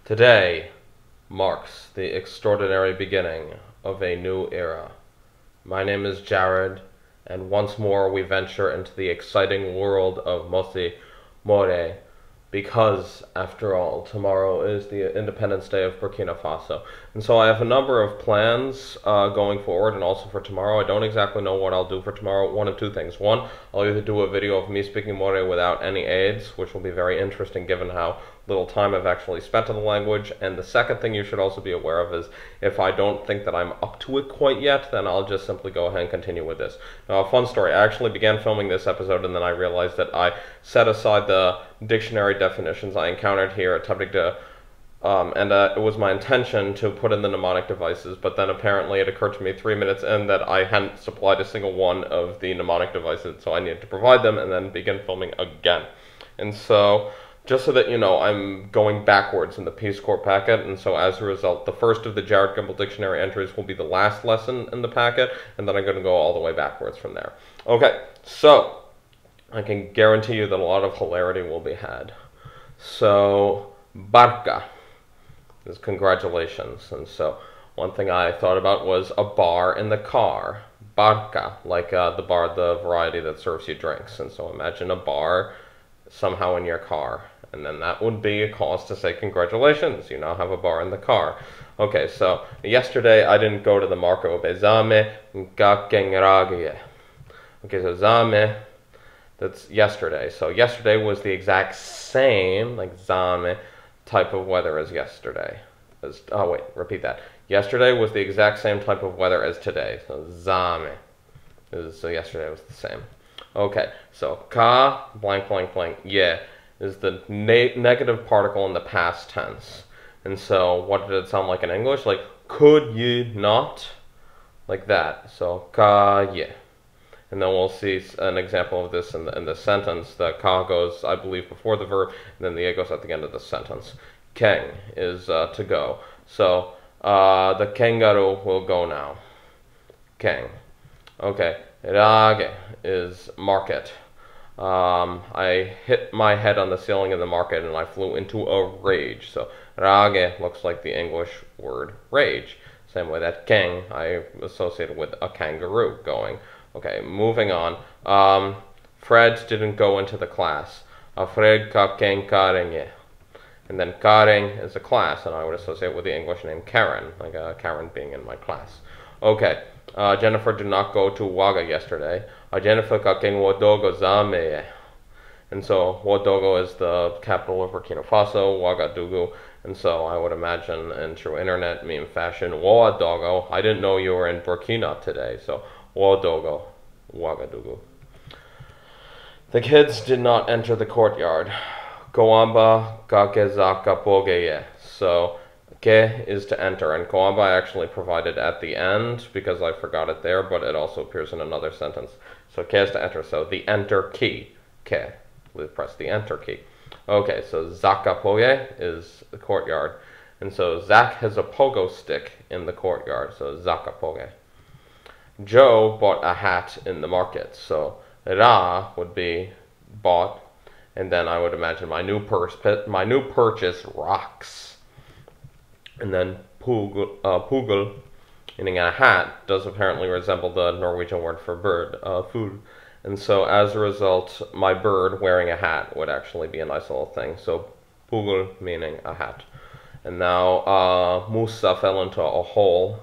Today marks the extraordinary beginning of a new era. My name is Jared, and once more we venture into the exciting world of Mossi, Mooré, because, after all, tomorrow is the Independence Day of Burkina Faso. And so I have a number of plans going forward, and also for tomorrow. I don't exactly know what I'll do for tomorrow. One of two things. One, I'll either do a video of me speaking Mooré without any aids, which will be very interesting given how little time I've actually spent on the language. And the second thing you should also be aware of is if I don't think that I'm up to it quite yet, then I'll just simply go ahead and continue with this. Now, a fun story. I actually began filming this episode and then I realized that I set aside the dictionary definitions I encountered here, attempting to it was my intention to put in the mnemonic devices, but then apparently it occurred to me 3 minutes in that I hadn't supplied a single one of the mnemonic devices, so I needed to provide them and then begin filming again. And so, just so that you know, I'm going backwards in the Peace Corps packet, and so as a result, the first of the Jared Gimbel dictionary entries will be the last lesson in the packet, and then I'm going to go all the way backwards from there. Okay, so, I can guarantee you that a lot of hilarity will be had. So, barca is congratulations, and so one thing I thought about was a bar in the car. Barca, like the bar, the variety that serves you drinks, and so imagine a bar somehow in your car, and then that would be a cause to say congratulations, you now have a bar in the car. Okay, so yesterday I didn't go to the market. Zame gakengragie. Okay, so zame, that's yesterday. So yesterday was the exact same, like zame, type of weather as yesterday. Oh wait, repeat that. Yesterday was the exact same type of weather as today. So zame. So yesterday was the same. Okay, so ka blank blank blank yeah is the negative particle in the past tense. And so what did it sound like in English? Like, could you not? Like that. So ka yeah. And then we'll see an example of this in the sentence. The ka goes, I believe, before the verb, and then the ye goes at the end of the sentence. Keng is to go. So the kangaroo will go now. Keng. Okay. Rage is market. I hit my head on the ceiling of the market and I flew into a rage. So rage looks like the English word rage. Same way that keng I associated with a kangaroo going. Okay, moving on. Fred didn't go into the class. Fred ka keng karenye. And then Karen is a class, and I would associate with the English name Karen, like Karen being in my class. Okay, Jennifer did not go to Ouaga yesterday. Jennifer ka keng Ouagadougou zame. And so Ouagadougou is the capital of Burkina Faso, Ouagadougou. And so I would imagine in true internet meme fashion, Ouagadougou. I didn't know you were in Burkina today, so Ouagadougou, Ouagadougou. The kids did not enter the courtyard. Koamba kakezaka pogeye. So, ke is to enter, and koamba I actually provided at the end because I forgot it there, but it also appears in another sentence. So, ke is to enter, so the enter key, ke. We press the enter key. Okay, so zakapoge is the courtyard, and so Zach has a pogo stick in the courtyard, so zakapoge. Joe bought a hat in the market, so ra would be bought. And then I would imagine my new purchase rocks. And then pugel, meaning a hat, does apparently resemble the Norwegian word for bird, food. And so as a result, my bird wearing a hat would actually be a nice little thing. So pugel meaning a hat. And now Musa fell into a hole.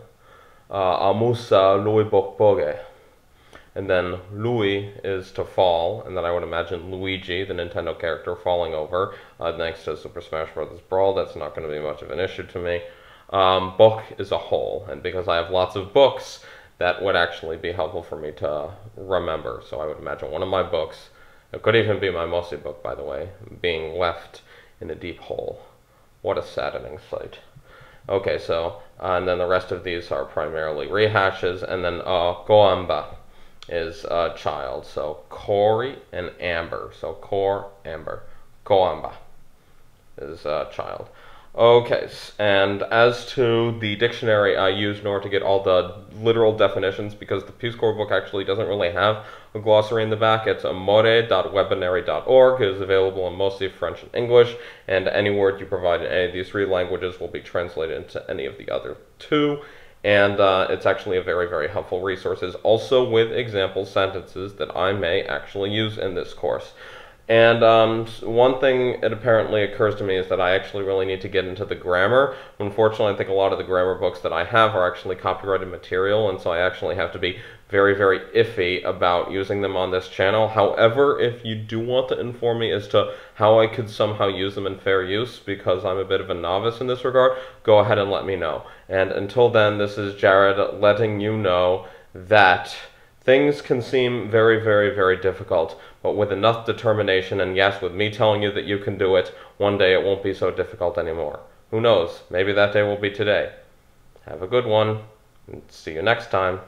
Musa Louis Bokboge. And then Louis is to fall, and then I would imagine Luigi, the Nintendo character, falling over, thanks to Super Smash Bros. Brawl. That's not going to be much of an issue to me. Book is a hole, and because I have lots of books, that would actually be helpful for me to remember. So I would imagine one of my books, it could even be my Mossi book, by the way, being left in a deep hole. What a saddening sight. Okay, so, and then the rest of these are primarily rehashes, and then Goamba is a child, so Corey and Amber, so Cor, Amber, Koamba is a child. Okay, and as to the dictionary I used in order to get all the literal definitions, because the Peace Corps book actually doesn't really have a glossary in the back, it's a mooré.webinary.org. It is available in mostly French and English, and any word you provide in any of these three languages will be translated into any of the other two. And it's actually a very, very helpful resource, also with example sentences that I may actually use in this course. And one thing it apparently occurs to me is that I actually really need to get into the grammar. Unfortunately, I think a lot of the grammar books that I have are actually copyrighted material, and so I actually have to be very, very iffy about using them on this channel. However, if you do want to inform me as to how I could somehow use them in fair use, because I'm a bit of a novice in this regard, go ahead and let me know. And until then, this is Jared letting you know that things can seem very, very, very difficult, but with enough determination, and yes, with me telling you that you can do it, one day it won't be so difficult anymore. Who knows? Maybe that day will be today. Have a good one, and see you next time.